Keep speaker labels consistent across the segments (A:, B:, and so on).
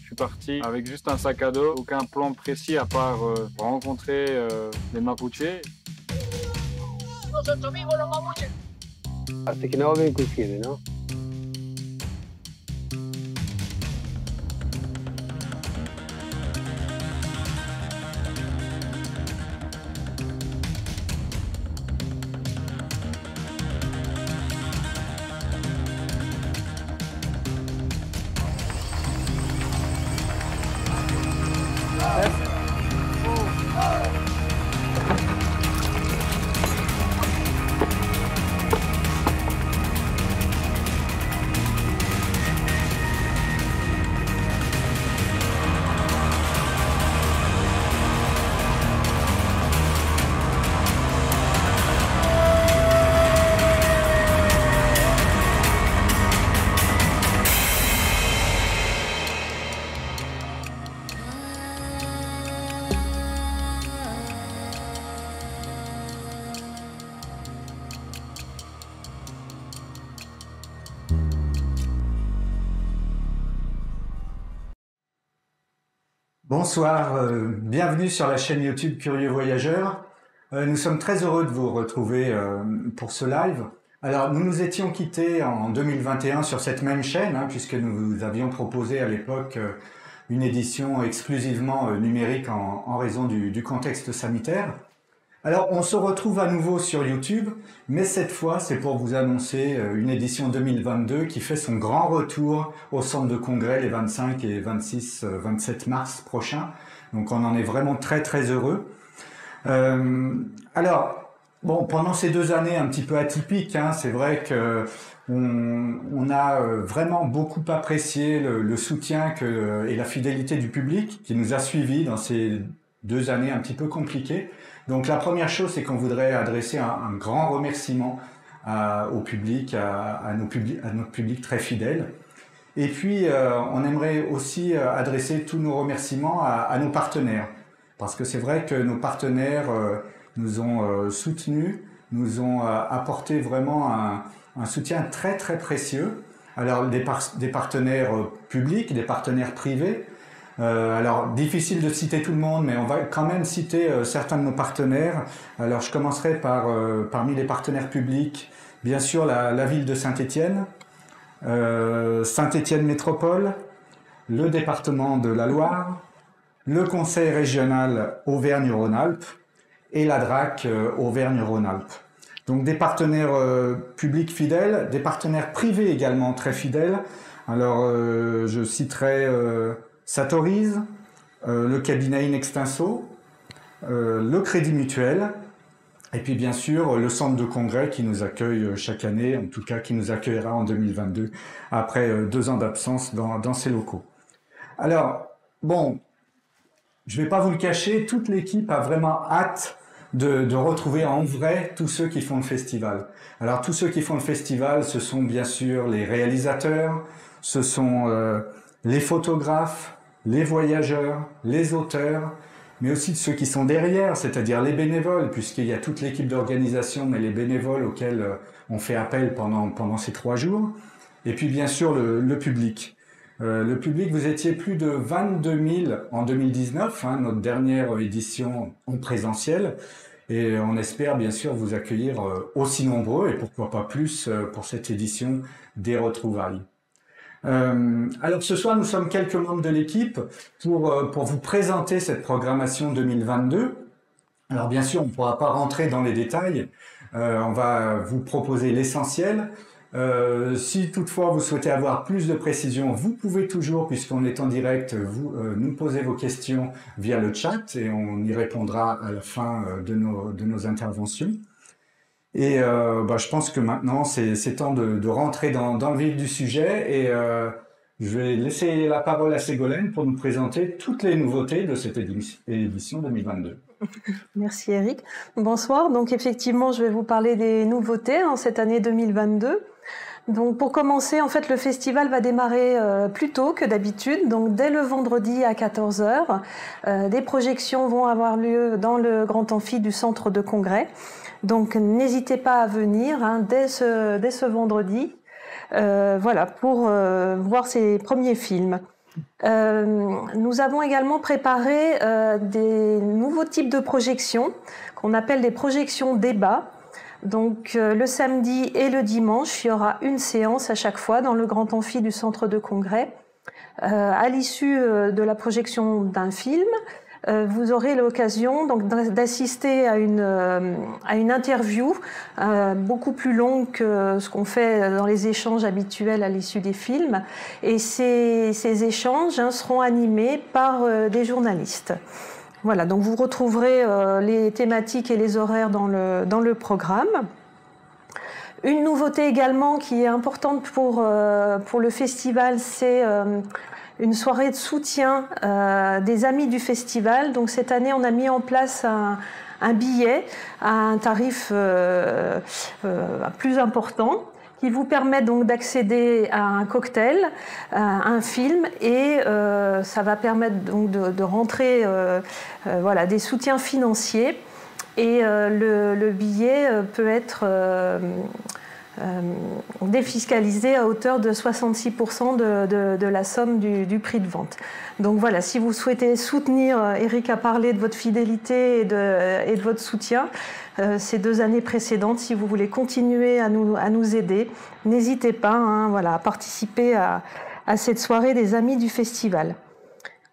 A: suis parti avec juste un sac à dos, aucun plan précis à part rencontrer les Mapuches.
B: Nosotros vivos los mapuches.
C: Así que no me coincide, ¿no?
D: Bonsoir, bienvenue sur la chaîne YouTube Curieux Voyageurs. Nous sommes très heureux de vous retrouver pour ce live. Alors, nous nous étions quittés en 2021 sur cette même chaîne, puisque nous vous avions proposé à l'époque une édition exclusivement numérique en raison du contexte sanitaire. Alors, on se retrouve à nouveau sur YouTube, mais cette fois, c'est pour vous annoncer une édition 2022 qui fait son grand retour au centre de congrès les 25 et 26, 27 mars prochains. Donc, on en est vraiment très, très heureux. Alors, bon, pendant ces 2 années un petit peu atypiques, c'est vrai que on a vraiment beaucoup apprécié le soutien et la fidélité du public qui nous a suivis dans ces 2 années un petit peu compliquées. Donc la première chose, c'est qu'on voudrait adresser un grand remerciement au public, à notre public très fidèle. Et puis, on aimerait aussi adresser tous nos remerciements à nos partenaires. Parce que c'est vrai que nos partenaires nous ont soutenus, nous ont apporté vraiment un soutien très très précieux. Alors des partenaires publics, des partenaires privés. Alors, difficile de citer tout le monde, mais on va quand même citer certains de nos partenaires. Alors, je commencerai parmi les partenaires publics, bien sûr, la ville de Saint-Étienne, Saint-Étienne Métropole, le département de la Loire, le conseil régional Auvergne-Rhône-Alpes et la DRAC Auvergne-Rhône-Alpes. Donc, des partenaires publics fidèles, des partenaires privés également très fidèles. Alors, je citerai Satorise, le cabinet Inextinso, le Crédit Mutuel, et puis bien sûr le centre de congrès qui nous accueille chaque année, en tout cas qui nous accueillera en 2022, après 2 ans d'absence dans ces locaux. Alors, bon, je ne vais pas vous le cacher, toute l'équipe a vraiment hâte de retrouver en vrai tous ceux qui font le festival. Alors tous ceux qui font le festival, ce sont bien sûr les réalisateurs, ce sont les photographes, les voyageurs, les auteurs, mais aussi ceux qui sont derrière, c'est-à-dire les bénévoles, puisqu'il y a toute l'équipe d'organisation, mais les bénévoles auxquels on fait appel pendant ces 3 jours, et puis bien sûr le public. Le public, vous étiez plus de 22 000 en 2019, notre dernière édition en présentiel, et on espère bien sûr vous accueillir aussi nombreux, et pourquoi pas plus pour cette édition des retrouvailles. Alors ce soir, nous sommes quelques membres de l'équipe pour vous présenter cette programmation 2022. Alors bien sûr, on ne pourra pas rentrer dans les détails, on va vous proposer l'essentiel. Si toutefois vous souhaitez avoir plus de précision, vous pouvez toujours, puisqu'on est en direct, nous poser vos questions via le chat et on y répondra à la fin de nos interventions. Et je pense que maintenant, c'est temps de rentrer dans le vif du sujet et je vais laisser la parole à Ségolène pour nous présenter toutes les nouveautés de cette édition 2022.
E: Merci Eric. Bonsoir. Donc effectivement, je vais vous parler des nouveautés en cette année 2022. Donc pour commencer, en fait, le festival va démarrer plus tôt que d'habitude. Donc dès le vendredi à 14 h, des projections vont avoir lieu dans le grand amphi du centre de congrès. Donc n'hésitez pas à venir dès ce vendredi, voilà, pour voir ces premiers films. Nous avons également préparé des nouveaux types de projections qu'on appelle des projections débat. Donc le samedi et le dimanche, il y aura une séance à chaque fois dans le grand amphi du centre de congrès. À l'issue de la projection d'un film, vous aurez l'occasion donc d'assister à une interview beaucoup plus longue que ce qu'on fait dans les échanges habituels à l'issue des films. Et ces échanges seront animés par des journalistes. Voilà, donc vous retrouverez les thématiques et les horaires dans le programme. Une nouveauté également qui est importante pour le festival, c'est une soirée de soutien des amis du festival. Donc cette année, on a mis en place un billet à un tarif plus important qui vous permet donc d'accéder à un cocktail, à un film, et ça va permettre donc de rentrer voilà, des soutiens financiers. Et le billet peut être défiscalisé à hauteur de 66% de la somme du prix de vente. Donc voilà, si vous souhaitez soutenir, Eric a parlé de votre fidélité et de votre soutien, ces 2 années précédentes, si vous voulez continuer à nous aider, n'hésitez pas voilà, à participer à cette soirée des amis du festival.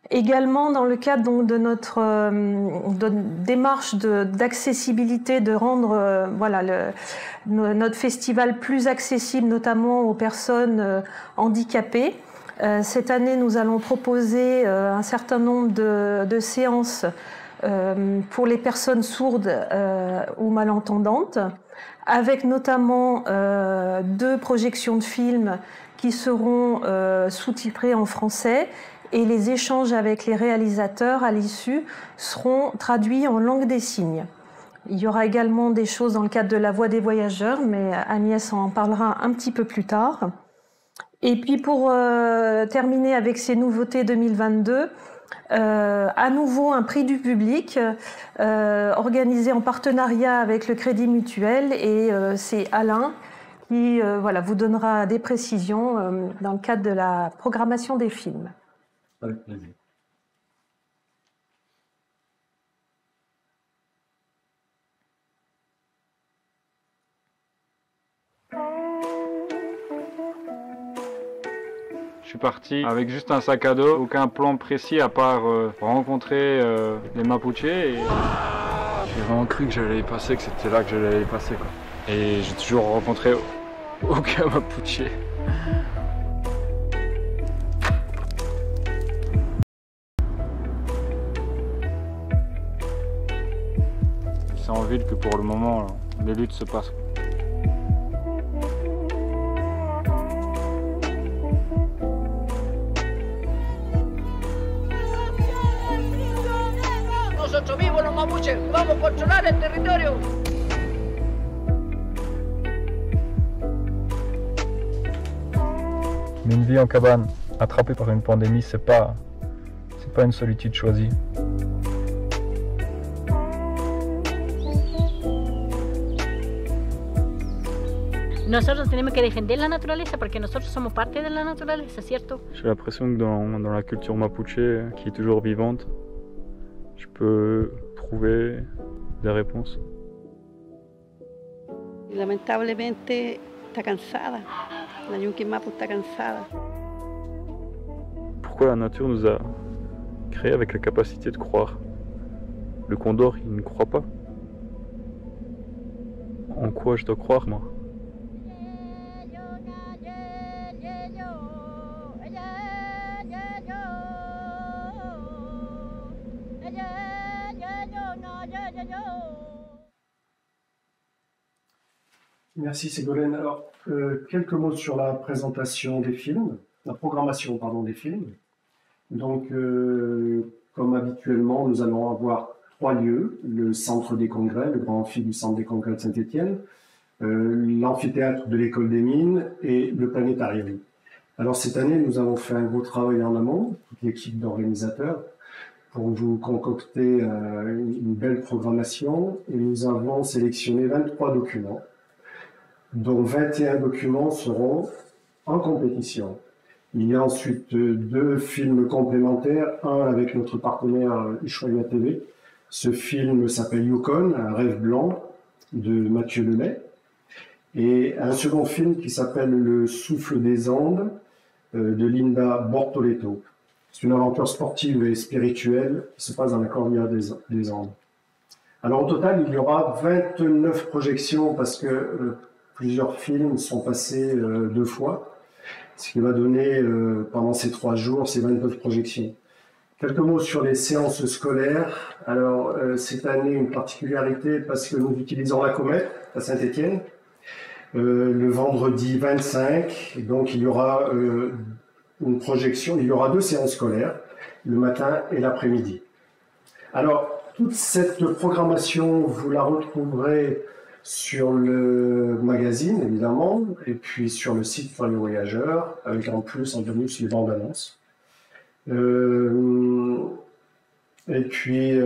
E: Également, dans le cadre donc, de notre démarche d'accessibilité, de rendre voilà, notre festival plus accessible, notamment aux personnes handicapées, cette année, nous allons proposer un certain nombre de séances pour les personnes sourdes ou malentendantes, avec notamment 2 projections de films qui seront sous-titrées en français, et les échanges avec les réalisateurs à l'issue seront traduits en langue des signes. Il y aura également des choses dans le cadre de la Voix des voyageurs, mais Agnès en parlera un petit peu plus tard. Et puis pour terminer avec ces nouveautés 2022, à nouveau un prix du public organisé en partenariat avec le Crédit Mutuel, et c'est Alain qui voilà, vous donnera des précisions dans le cadre de la programmation des films.
B: Avec plaisir.
A: Je suis parti avec juste un sac à dos, aucun plan précis à part rencontrer les Mapuches. J'ai vraiment cru que j'allais y passer, que c'était là que j'allais y passer, quoi. Et j'ai toujours rencontré aucun Mapuche. C'est en ville que pour le moment, les luttes se passent.
F: Nosotros vivos los mapuches, vamos a controlar el territorio.
G: Mais une vie en cabane, attrapée par une pandémie, c'est pas une solitude choisie.
H: Nosotros tenemos que defender la naturaleza porque nosotros somos parte de la naturaleza, ¿cierto?
G: J'ai l'impression que dans la culture mapuche, qui est toujours vivante, je peux trouver des réponses.
I: Lamentablemente está cansada, la Yunque Mapu está cansada.
G: Pourquoi la nature nous a créés avec la capacité de croire? Le condor, il ne croit pas. En quoi je dois croire, moi?
J: Merci Ségolène. Alors, quelques mots sur la présentation des films, la programmation, pardon, des films. Donc, comme habituellement, nous allons avoir 3 lieux, le centre des congrès, le grand amphi du centre des congrès de Saint-Étienne, l'amphithéâtre de l'école des mines et le planétarium. Alors, cette année, nous avons fait un gros travail en amont, toute l'équipe d'organisateurs, pour vous concocter une belle programmation, et nous avons sélectionné 23 documents, dont 21 documents seront en compétition. Il y a ensuite 2 films complémentaires, un avec notre partenaire Ushuaïa TV. Ce film s'appelle Yukon, un rêve blanc de Mathieu Lelay. Et un second film qui s'appelle Le souffle des Andes de Linda Bortoletto. C'est une aventure sportive et spirituelle qui se passe dans la cordillère des Andes. Alors au total, il y aura 29 projections parce que plusieurs films sont passés 2 fois, ce qui va donner pendant ces 3 jours ces 29 projections. Quelques mots sur les séances scolaires. Alors cette année, une particularité parce que nous utilisons la comète à Saint-Étienne. Le vendredi 25, donc il y aura une projection, il y aura 2 séances scolaires, le matin et l'après-midi. Alors, toute cette programmation, vous la retrouverez sur le magazine, évidemment, et puis sur le site pour les voyageurs, avec en plus en bonus les bandes annonces. Et puis,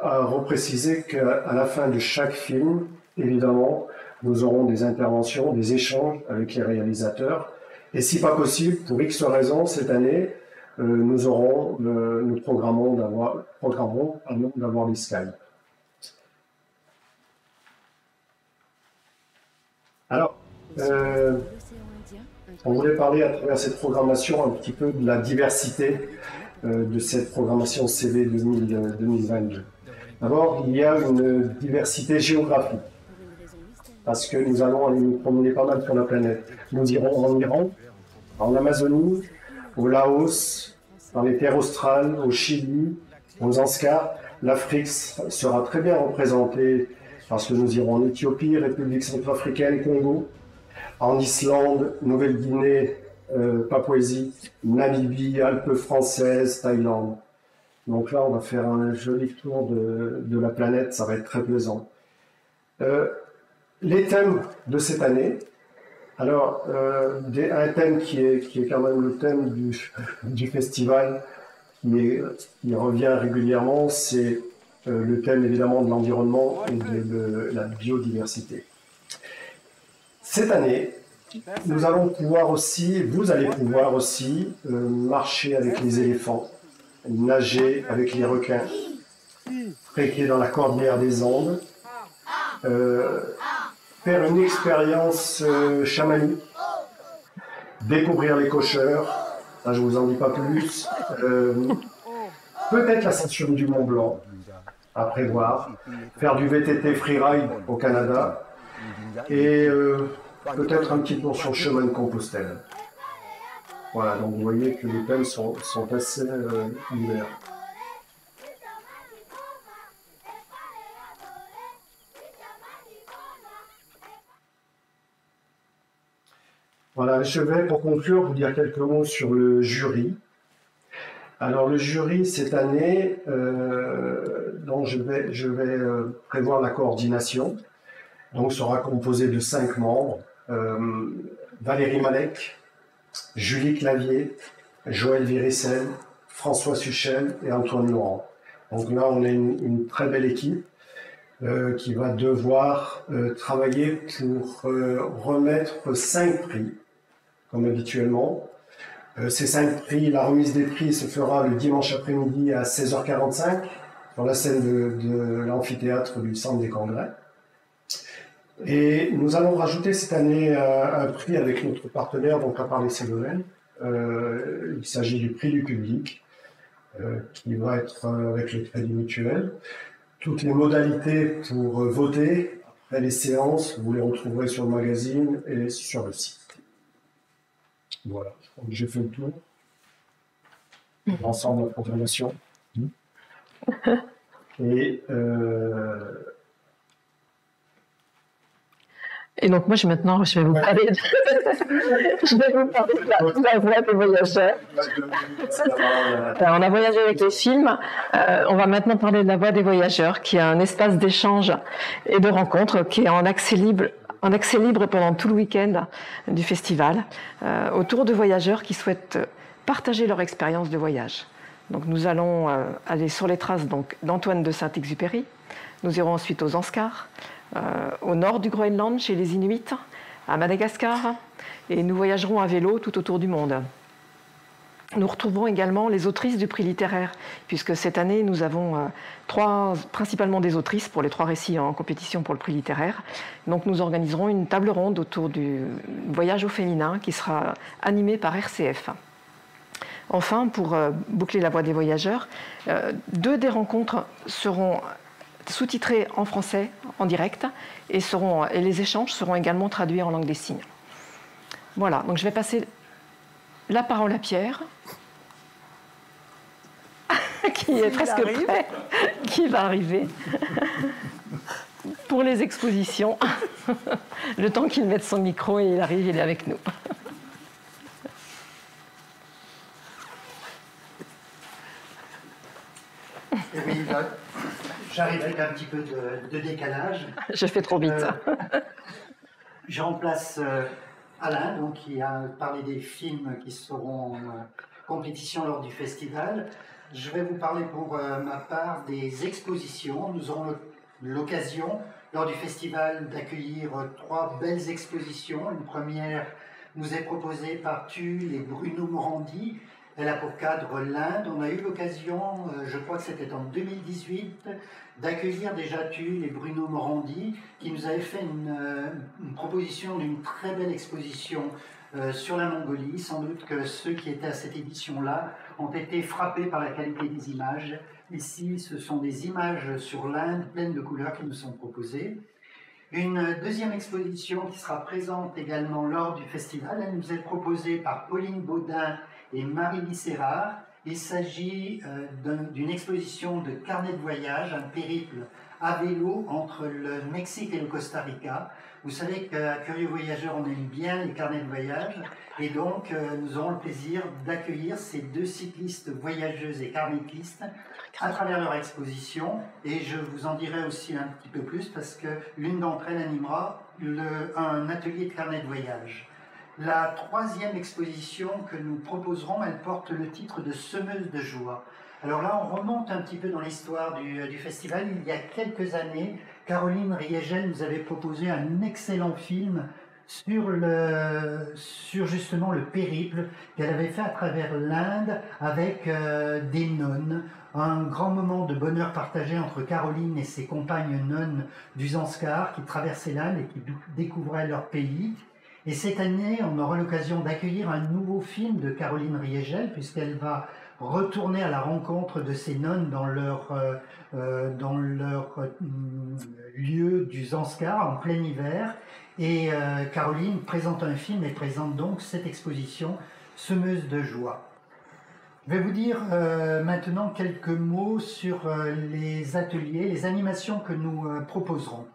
J: à repréciser qu'à la fin de chaque film, évidemment, nous aurons des interventions, des échanges avec les réalisateurs. Et si pas possible, pour X raisons, cette année, nous programmerons d'avoir les Skype. Alors, on voulait parler à travers cette programmation un petit peu de la diversité de cette programmation CV 2022. D'abord, il y a une diversité géographique, parce que nous allons aller nous promener pas mal sur la planète. Nous irons en Iran, en Amazonie, au Laos, dans les terres australes, au Chili, aux Zanskar. L'Afrique sera très bien représentée parce que nous irons en Éthiopie, République centrafricaine, Congo, en Islande, Nouvelle-Guinée, Papouasie, Namibie, Alpes françaises, Thaïlande. Donc là, on va faire un joli tour de la planète, ça va être très plaisant. Les thèmes de cette année, alors un thème qui est quand même le thème du festival, qui revient régulièrement, c'est le thème évidemment de l'environnement et de la biodiversité. Cette année, vous allez pouvoir aussi marcher avec les éléphants, nager avec les requins, trekker dans la cordillère des Andes, faire une expérience chamanique, découvrir les cocheurs, là je vous en dis pas plus, peut-être l'ascension du Mont Blanc à prévoir, faire du VTT freeride au Canada et peut-être un petit tour sur le chemin de Compostelle. Voilà, donc vous voyez que les thèmes sont assez divers. Voilà, je vais pour conclure vous dire quelques mots sur le jury. Alors le jury cette année, donc je vais prévoir la coordination. Donc sera composé de 5 membres. Valérie Malek, Julie Clavier, Joël Viricel, François Suchel et Antoine Laurent. Donc là on est une très belle équipe qui va devoir travailler pour remettre 5 prix, comme habituellement. Ces 5 prix, la remise des prix se fera le dimanche après-midi à 16h45 sur la scène de l'amphithéâtre du Centre des Congrès. Et nous allons rajouter cette année un prix avec notre partenaire, donc à parler Ségolène. Il s'agit du prix du public, qui va être avec le Crédit Mutuel. Toutes les modalités pour voter après les séances, vous les retrouverez sur le magazine et sur le site. Voilà, j'ai fait le tour. L'ensemble de la programmation.
B: Et donc moi maintenant je vais vous parler de la voix des voyageurs. On a voyagé avec les films, on va maintenant parler de la voix des voyageurs, qui est un espace d'échange et de rencontre qui est en accès libre pendant tout le week-end du festival, autour de voyageurs qui souhaitent partager leur expérience de voyage. Donc nous allons aller sur les traces d'Antoine de Saint-Exupéry, nous irons ensuite aux Zanskar, au nord du Groenland, chez les Inuits, à Madagascar, et nous voyagerons à vélo tout autour du monde. Nous retrouvons également les autrices du prix littéraire, puisque cette année, nous avons principalement des autrices pour les 3 récits en compétition pour le prix littéraire. Donc nous organiserons une table ronde autour du voyage au féminin qui sera animée par RCF. Enfin, pour boucler la voie des voyageurs, 2 des rencontres seront sous-titrées en français en direct et les échanges seront également traduits en langue des signes. Voilà, donc je vais passer la parole à Pierre, qui est presque prêt, qui va arriver pour les expositions. Le temps qu'il mette son micro et il arrive, il est avec nous.
K: Et oui, j'arrive avec un petit peu de décalage.
B: Je fais trop vite.
K: Je remplace Alain, donc, qui a parlé des films qui seront en compétition lors du festival. Je vais vous parler pour ma part des expositions. Nous aurons l'occasion, lors du festival, d'accueillir 3 belles expositions. Une première nous est proposée par Tulle et Bruno Morandi. Elle a pour cadre l'Inde. On a eu l'occasion, je crois que c'était en 2018, d'accueillir déjà Tulle et Bruno Morandi, qui nous avaient fait une proposition d'une très belle exposition sur la Mongolie. Sans doute que ceux qui étaient à cette édition-là ont été frappés par la qualité des images. Ici, ce sont des images sur l'Inde pleines de couleurs qui nous sont proposées. Une deuxième exposition qui sera présente également lors du festival, elle nous est proposée par Pauline Baudin et Marie-Lise Erard. Il s'agit d'une exposition de carnet de voyage, un périple à vélo entre le Mexique et le Costa Rica. Vous savez qu'à Curieux Voyageurs, on aime bien les carnets de voyage, et donc nous aurons le plaisir d'accueillir ces 2 cyclistes voyageuses et carnetistes à travers leur exposition, et je vous en dirai aussi un petit peu plus parce que l'une d'entre elles animera un atelier de carnet de voyage. La 3e exposition que nous proposerons, elle porte le titre de Semeuse de joie. Alors là, on remonte un petit peu dans l'histoire du festival. Il y a quelques années, Caroline Riegel nous avait proposé un excellent film sur justement le périple qu'elle avait fait à travers l'Inde avec des nonnes. Un grand moment de bonheur partagé entre Caroline et ses compagnes nonnes du Zanskar qui traversaient l'Inde et qui découvraient leur pays. Et cette année, on aura l'occasion d'accueillir un nouveau film de Caroline Riegel, puisqu'elle va retourner à la rencontre de ces nonnes dans leur lieu du Zanskar en plein hiver. Et Caroline présente un film et présente donc cette exposition Semeuse de joie. Je vais vous dire maintenant quelques mots sur les ateliers, les animations que nous proposerons.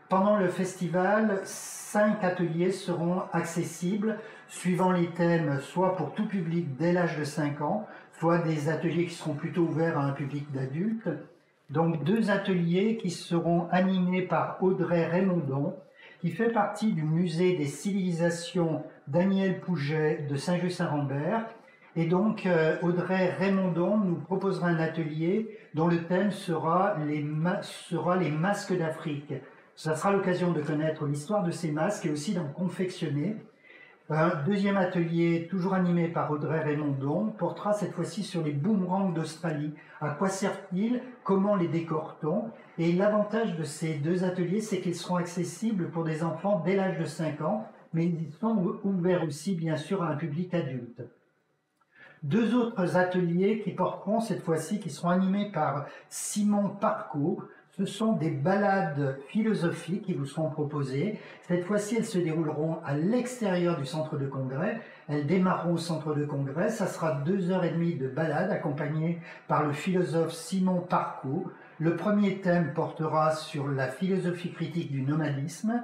K: Pendant le festival, 5 ateliers seront accessibles suivant les thèmes, soit pour tout public dès l'âge de 5 ans, soit des ateliers qui seront plutôt ouverts à un public d'adultes. Donc 2 ateliers qui seront animés par Audrey Raymondon, qui fait partie du musée des civilisations Daniel Pouget de Saint-Just-Saint-Rambert. Et donc Audrey Raymondon nous proposera un atelier dont le thème sera les masques d'Afrique. Ça sera l'occasion de connaître l'histoire de ces masques et aussi d'en confectionner. Un deuxième atelier, toujours animé par Audrey Raymondon, portera cette fois-ci sur les boomerangs d'Australie. À quoi servent-ils? Comment les décore-t-on? Et l'avantage de ces 2 ateliers, c'est qu'ils seront accessibles pour des enfants dès l'âge de 5 ans, mais ils sont ouverts aussi, bien sûr, à un public adulte. 2 autres ateliers qui porteront cette fois-ci, qui seront animés par Simon Parco. Ce sont des balades philosophiques qui vous seront proposées. Cette fois-ci, elles se dérouleront à l'extérieur du centre de congrès. Elles démarreront au centre de congrès. Ça sera 2h30 de balades accompagnées par le philosophe Simon Parco. Le premier thème portera sur la philosophie critique du nomadisme.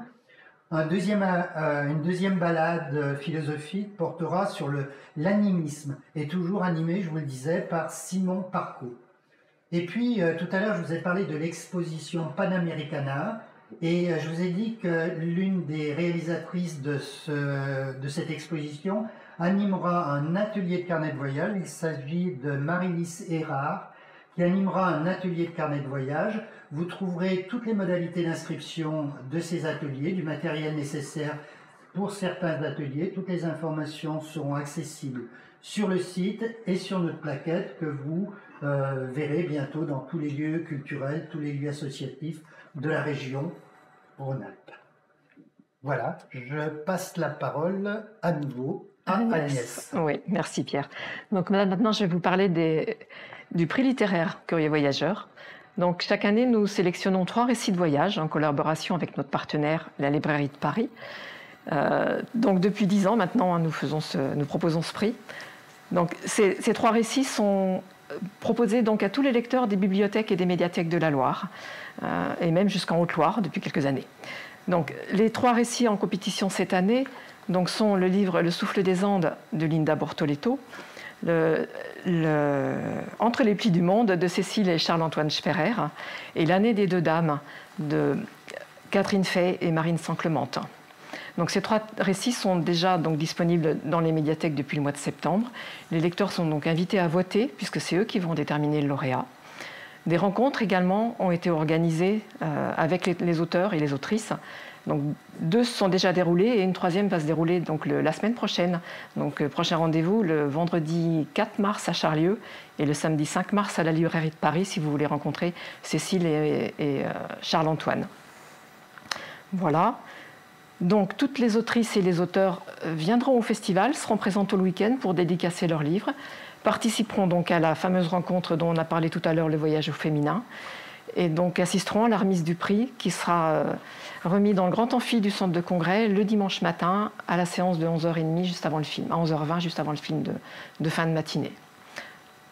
K: Une deuxième balade philosophique portera sur l'animisme, et toujours animée, je vous le disais, par Simon Parco. Et puis, tout à l'heure, je vous ai parlé de l'exposition Panamericana, et je vous ai dit que l'une des réalisatrices de cette exposition animera un atelier de carnet de voyage. Il s'agit de Marie-Lise Erard, qui animera un atelier de carnet de voyage. Vous trouverez toutes les modalités d'inscription de ces ateliers, du matériel nécessaire pour certains ateliers. Toutes les informations seront accessibles sur le site et sur notre plaquette que vous verrez bientôt dans tous les lieux culturels, tous les lieux associatifs de la région Rhône-Alpes. Voilà, je passe la parole à nouveau à Agnès.
B: Oui, merci Pierre. Donc maintenant, je vais vous parler du prix littéraire Curieux Voyageurs. Donc chaque année, nous sélectionnons 3 récits de voyage en collaboration avec notre partenaire, la Librairie de Paris. Donc depuis 10 ans maintenant, nous proposons ce prix. Donc ces 3 récits sont proposés donc à tous les lecteurs des bibliothèques et des médiathèques de la Loire, et même jusqu'en Haute-Loire depuis quelques années. Donc les 3 récits en compétition cette année donc, sont le livre Le souffle des Andes de Linda Bortoletto, Entre les plis du monde de Cécile et Charles-Antoine Sperrer et L'année des 2 dames de Catherine Fay et Marine Sanclemente. Donc ces 3 récits sont déjà donc disponibles dans les médiathèques depuis le mois de septembre. Les lecteurs sont donc invités à voter puisque c'est eux qui vont déterminer le lauréat. Des rencontres également ont été organisées avec les auteurs et les autrices. Donc 2 se sont déjà déroulées et une 3e va se dérouler donc la semaine prochaine. Donc prochain rendez-vous le vendredi 4 mars à Charlieu et le samedi 5 mars à la Librairie de Paris si vous voulez rencontrer Cécile et Charles-Antoine. Voilà. Donc toutes les autrices et les auteurs viendront au festival, seront présents tout le week-end pour dédicacer leurs livres, participeront donc à la fameuse rencontre dont on a parlé tout à l'heure, le voyage au féminin, et donc assisteront à la remise du prix qui sera remis dans le grand amphi du centre de congrès le dimanche matin à la séance de 11h30 juste avant le film, à 11h20 juste avant le film de fin de matinée.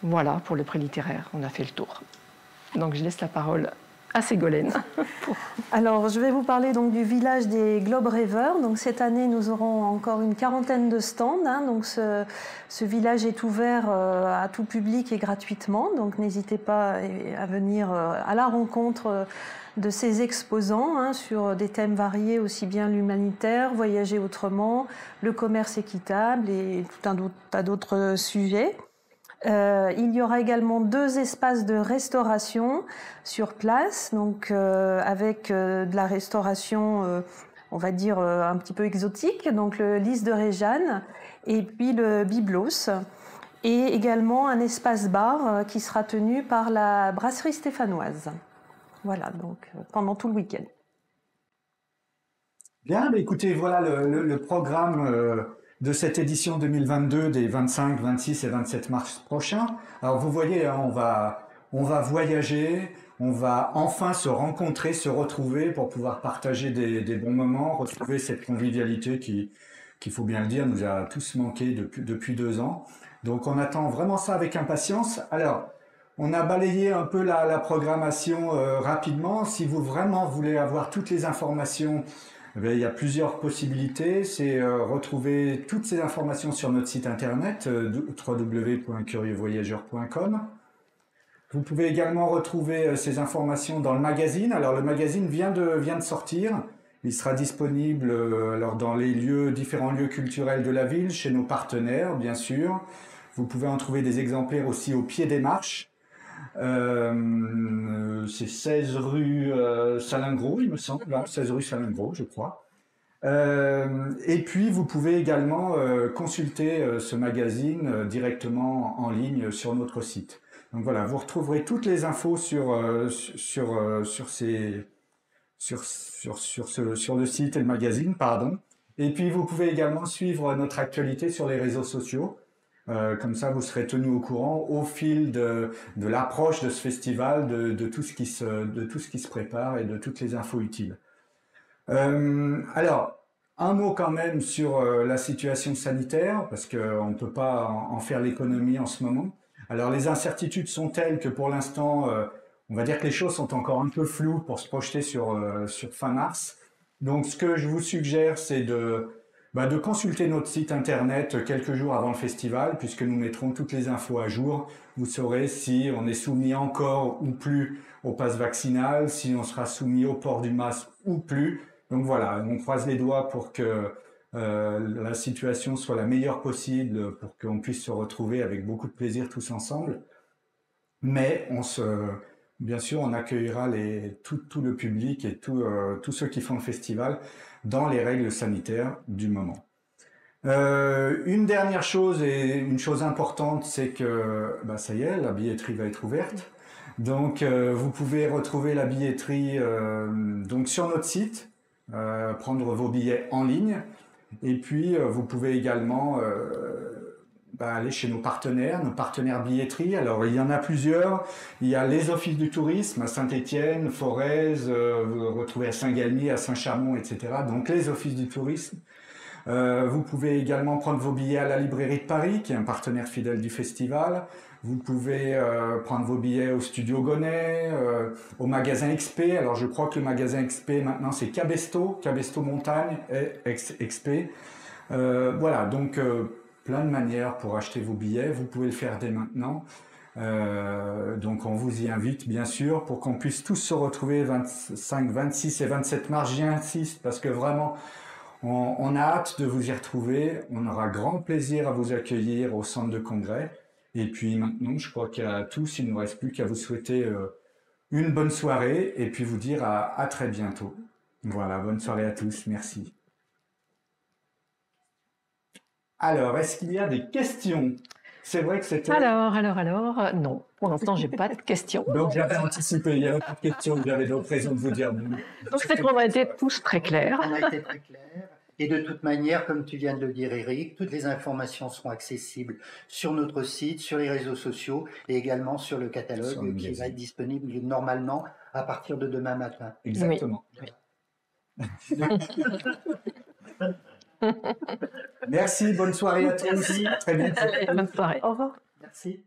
B: Voilà pour le prix littéraire, on a fait le tour. Donc je laisse la parole à Ségolène.
E: Alors, je vais vous parler donc du village des Globe Rêveurs. Donc, cette année, nous aurons encore une 40aine de stands. Donc, ce village est ouvert à tout public et gratuitement. Donc, n'hésitez pas à venir à la rencontre de ces exposants sur des thèmes variés, aussi bien l'humanitaire, voyager autrement, le commerce équitable et tout un tas d'autres sujets. Il y aura également 2 espaces de restauration sur place, donc avec de la restauration, on va dire un petit peu exotique, donc le Lys de Réjeanne et puis le Byblos, et également un espace bar qui sera tenu par la brasserie stéphanoise. Voilà, donc pendant tout le week-end.
D: Bien, mais écoutez, voilà le programme de cette édition 2022 des 25, 26 et 27 mars prochains. Alors vous voyez, on va voyager, on va enfin se rencontrer, se retrouver pour pouvoir partager des bons moments, retrouver cette convivialité qui, faut bien le dire, nous a tous manqué depuis 2 ans. Donc on attend vraiment ça avec impatience. Alors, on a balayé un peu la programmation rapidement. Si vous vraiment voulez avoir toutes les informations, il y a plusieurs possibilités. C'est retrouver toutes ces informations sur notre site internet www.curieusvoyageurs.com. Vous pouvez également retrouver ces informations dans le magazine. Alors le magazine vient de sortir. Il sera disponible alors dans les différents lieux culturels de la ville, chez nos partenaires bien sûr. Vous pouvez en trouver des exemplaires aussi au pied des marches. C'est 16 rue Salingro, il me semble, 16 rue Salingro, je crois. Et puis, vous pouvez également consulter ce magazine directement en ligne sur notre site. Donc voilà, vous retrouverez toutes les infos sur le site et le magazine, pardon. Et puis, vous pouvez également suivre notre actualité sur les réseaux sociaux. Comme ça, vous serez tenu au courant au fil de l'approche de ce festival, de tout ce qui se prépare et de toutes les infos utiles. Alors, un mot quand même sur la situation sanitaire, parce qu'on ne peut pas en faire l'économie en ce moment. Alors, les incertitudes sont telles que pour l'instant, on va dire que les choses sont encore un peu floues pour se projeter sur fin mars. Donc, ce que je vous suggère, c'est de consulter notre site internet quelques jours avant le festival, puisque nous mettrons toutes les infos à jour. Vous saurez si on est soumis encore ou plus au pass vaccinal, si on sera soumis au port du masque ou plus. Donc voilà, on croise les doigts pour que la situation soit la meilleure possible, pour qu'on puisse se retrouver avec beaucoup de plaisir tous ensemble. Mais bien sûr, on accueillera tout le public et tous ceux qui font le festival dans les règles sanitaires du moment. Une dernière chose et une chose importante, c'est que ça y est, la billetterie va être ouverte. Donc vous pouvez retrouver la billetterie donc sur notre site, prendre vos billets en ligne, et puis vous pouvez également aller chez nos partenaires billetterie. Alors il y en a plusieurs. Il y a les offices du tourisme à Saint-Étienne, Forez, vous retrouvez à Saint-Galmier, à Saint-Chamond, etc. Donc les offices du tourisme. Vous pouvez également prendre vos billets à la librairie de Paris, qui est un partenaire fidèle du festival. Vous pouvez prendre vos billets au Studio Gonnet, au magasin XP. Alors je crois que le magasin XP maintenant c'est Cabesto Montagne et XP. Voilà, donc plein de manières pour acheter vos billets. Vous pouvez le faire dès maintenant. Donc on vous y invite bien sûr pour qu'on puisse tous se retrouver 25, 26 et 27 mars. J'insiste parce que vraiment on a hâte de vous y retrouver. On aura grand plaisir à vous accueillir au centre de congrès. Et puis maintenant, je crois qu'à tous, il ne nous reste plus qu'à vous souhaiter une bonne soirée et puis vous dire à très bientôt. Voilà, bonne soirée à tous. Merci. Alors, est-ce qu'il y a des questions? C'est vrai que c'était...
B: Alors, non. Pour l'instant, j'ai pas de questions.
D: Donc, j'avais anticipé, il y avait pas de questions, j'avais d'autres raisons de vous dire.
B: Donc, c'est qu'on a été tous très clairs.
K: On a été très clairs. Et de toute manière, comme tu viens de le dire, Eric, toutes les informations seront accessibles sur notre site, sur les réseaux sociaux et également sur le catalogue qui va être disponible normalement à partir de demain matin.
D: Exactement. Oui. Merci, bonne soirée à tous.
K: Merci.
D: Très bien.
B: Bonne soirée.
K: Au revoir. Merci.